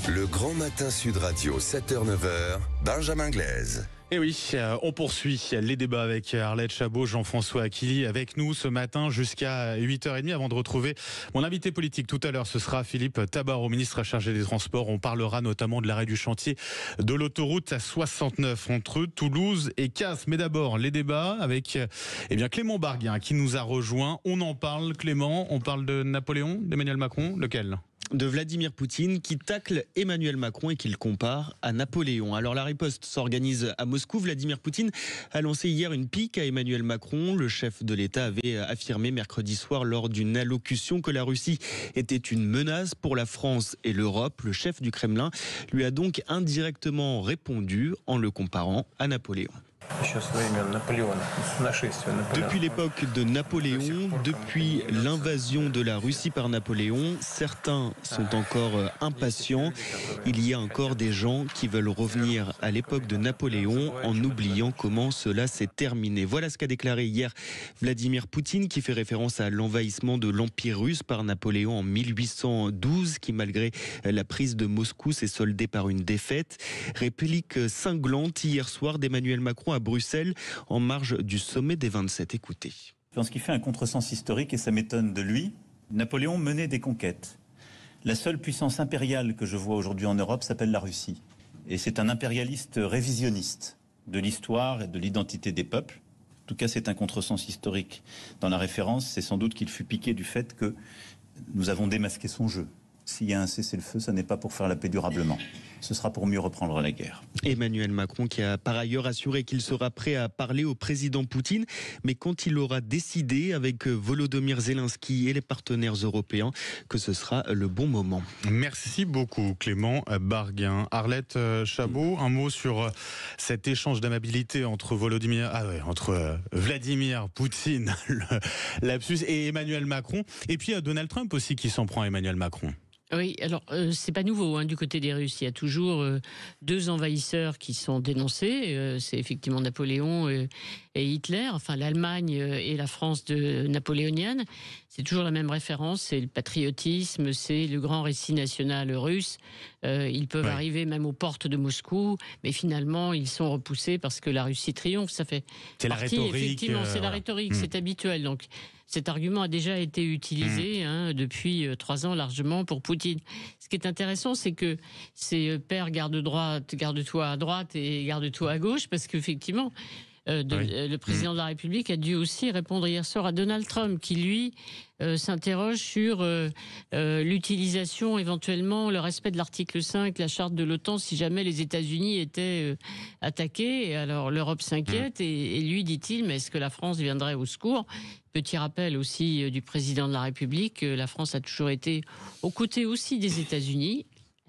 Le Grand Matin Sud Radio, 7h-9h, Benjamin Glaise. Et oui, on poursuit les débats avec Arlette Chabot, Jean-François Aquili avec nous ce matin jusqu'à 8h30 avant de retrouver mon invité politique tout à l'heure. Ce sera Philippe Tabarot, ministre chargé des Transports. On parlera notamment de l'arrêt du chantier de l'autoroute A69 entre Toulouse et Castres. Mais d'abord, les débats avec Clément Barguin qui nous a rejoint. On en parle, Clément, on parle de Napoléon, d'Emmanuel Macron, lequel ? De Vladimir Poutine qui tacle Emmanuel Macron et qui le compare à Napoléon. Alors la riposte s'organise à Moscou. Vladimir Poutine a lancé hier une pique à Emmanuel Macron. Le chef de l'État avait affirmé mercredi soir lors d'une allocution que la Russie était une menace pour la France et l'Europe. Le chef du Kremlin lui a donc indirectement répondu en le comparant à Napoléon. Depuis l'époque de Napoléon, depuis l'invasion de la Russie par Napoléon, certains sont encore impatients. Il y a encore des gens qui veulent revenir à l'époque de Napoléon en oubliant comment cela s'est terminé. Voilà ce qu'a déclaré hier Vladimir Poutine, qui fait référence à l'envahissement de l'Empire russe par Napoléon en 1812, qui malgré la prise de Moscou s'est soldé par une défaite. Réplique cinglante hier soir d'Emmanuel Macron à Bruxelles, en marge du sommet des 27. Écoutez. Je pense qu'il fait un contresens historique et ça m'étonne de lui. Napoléon menait des conquêtes. La seule puissance impériale que je vois aujourd'hui en Europe s'appelle la Russie. Et c'est un impérialiste révisionniste de l'histoire et de l'identité des peuples. En tout cas, c'est un contresens historique. Dans la référence, c'est sans doute qu'il fut piqué du fait que nous avons démasqué son jeu. S'il y a un cessez-le-feu, ça n'est pas pour faire la paix durablement. Ce sera pour mieux reprendre la guerre. Emmanuel Macron qui a par ailleurs assuré qu'il sera prêt à parler au président Poutine, mais quand il aura décidé avec Volodymyr Zelensky et les partenaires européens que ce sera le bon moment. Merci beaucoup Clément Barguin. Arlette Chabot, un mot sur cet échange d'amabilité entre Vladimir Poutine, lapsus, et Emmanuel Macron. Et puis Donald Trump aussi qui s'en prend à Emmanuel Macron. Oui, alors c'est pas nouveau du côté des Russes. Il y a toujours deux envahisseurs qui sont dénoncés. C'est effectivement Napoléon et Hitler, enfin l'Allemagne et la France napoléonienne. C'est toujours la même référence, c'est le patriotisme, c'est le grand récit national russe. Ils peuvent arriver même aux portes de Moscou, mais finalement ils sont repoussés parce que la Russie triomphe. Ça fait c'est partie, la rhétorique. Effectivement, c'est la rhétorique, c'est habituel. Donc cet argument a déjà été utilisé depuis 3 ans largement pour Poutine. Ce qui est intéressant, c'est que c'est père garde-toi à droite et garde-toi à gauche, parce qu'effectivement, le président de la République a dû aussi répondre hier soir à Donald Trump, qui lui s'interroge sur l'utilisation, éventuellement, le respect de l'article 5, la charte de l'OTAN, si jamais les États-Unis étaient attaqués. Et alors l'Europe s'inquiète et lui dit-il, mais est-ce que la France viendrait au secours ? Petit rappel aussi du président de la République, la France a toujours été aux côtés aussi des États-Unis.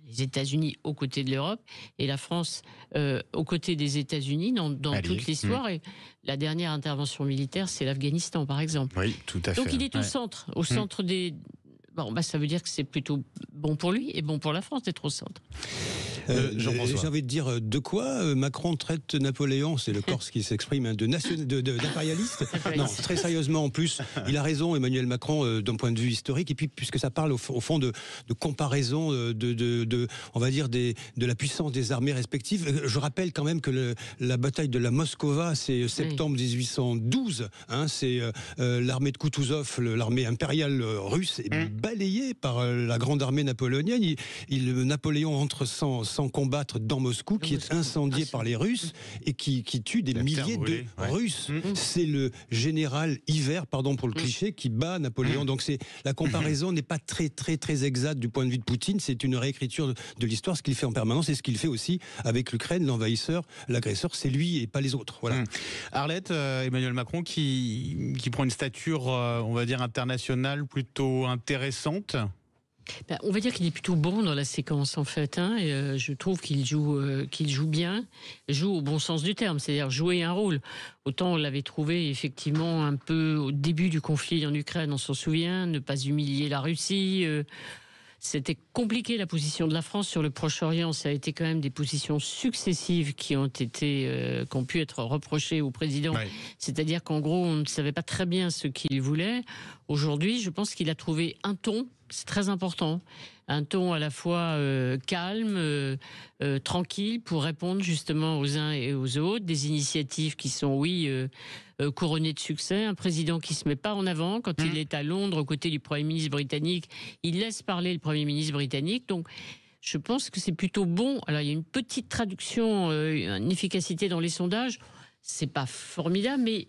Les États-Unis aux côtés de l'Europe et la France aux côtés des États-Unis dans toute l'histoire. Et la dernière intervention militaire, c'est l'Afghanistan, par exemple. Oui, tout à fait. Donc il est au centre des... Bon, ça veut dire que c'est plutôt bon pour lui et bon pour la France d'être au centre. J'ai envie de dire de quoi Macron traite Napoléon, c'est le Corse qui s'exprime, d'impérialiste. Non, très sérieusement, en plus, il a raison, Emmanuel Macron, d'un point de vue historique, et puis puisque ça parle au fond de comparaison, on va dire de la puissance des armées respectives. Je rappelle quand même que la bataille de la Moskova, c'est septembre 1812. C'est l'armée de Koutouzov, l'armée impériale russe, est balayée par la grande armée napoléonienne. Napoléon entre sans combattre dans Moscou, qui est incendié par les Russes et qui tue des milliers de Russes. C'est le général Hiver, pardon pour le cliché, qui bat Napoléon. Donc la comparaison n'est pas très très très exacte du point de vue de Poutine. C'est une réécriture de l'histoire, ce qu'il fait en permanence et ce qu'il fait aussi avec l'Ukraine, l'envahisseur, l'agresseur, c'est lui et pas les autres. Voilà. Arlette, Emmanuel Macron qui prend une stature, on va dire internationale plutôt intéressante. On va dire qu'il est plutôt bon dans la séquence en fait, et je trouve qu'il joue bien, joue au bon sens du terme, c'est-à-dire jouer un rôle. Autant on l'avait trouvé effectivement un peu au début du conflit en Ukraine, on s'en souvient, ne pas humilier la Russie. c'était compliqué la position de la France sur le Proche-Orient. Ça a été quand même des positions successives qui ont pu être reprochées au président. Ouais. C'est-à-dire qu'en gros, on ne savait pas très bien ce qu'il voulait. Aujourd'hui, je pense qu'il a trouvé un ton, c'est très important, un ton à la fois calme, tranquille, pour répondre justement aux uns et aux autres, des initiatives qui sont, couronnées de succès, un président qui se met pas en avant. Quand il est à Londres aux côtés du Premier ministre britannique, il laisse parler le Premier ministre britannique, donc je pense que c'est plutôt bon. Alors il y a une petite traduction, une efficacité dans les sondages, c'est pas formidable, mais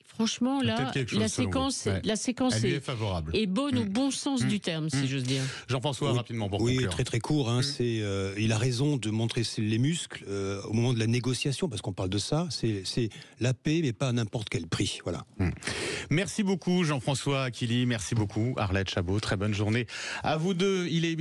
franchement, là, la séquence est favorable. Est bonne au bon sens du terme, si j'ose dire. Jean-François, rapidement pour conclure. Oui, très très court. Il a raison de montrer les muscles au moment de la négociation, parce qu'on parle de ça. C'est la paix, mais pas à n'importe quel prix. Voilà. Merci beaucoup, Jean-François Aquili. Merci beaucoup, Arlette Chabot. Très bonne journée à vous deux. Il est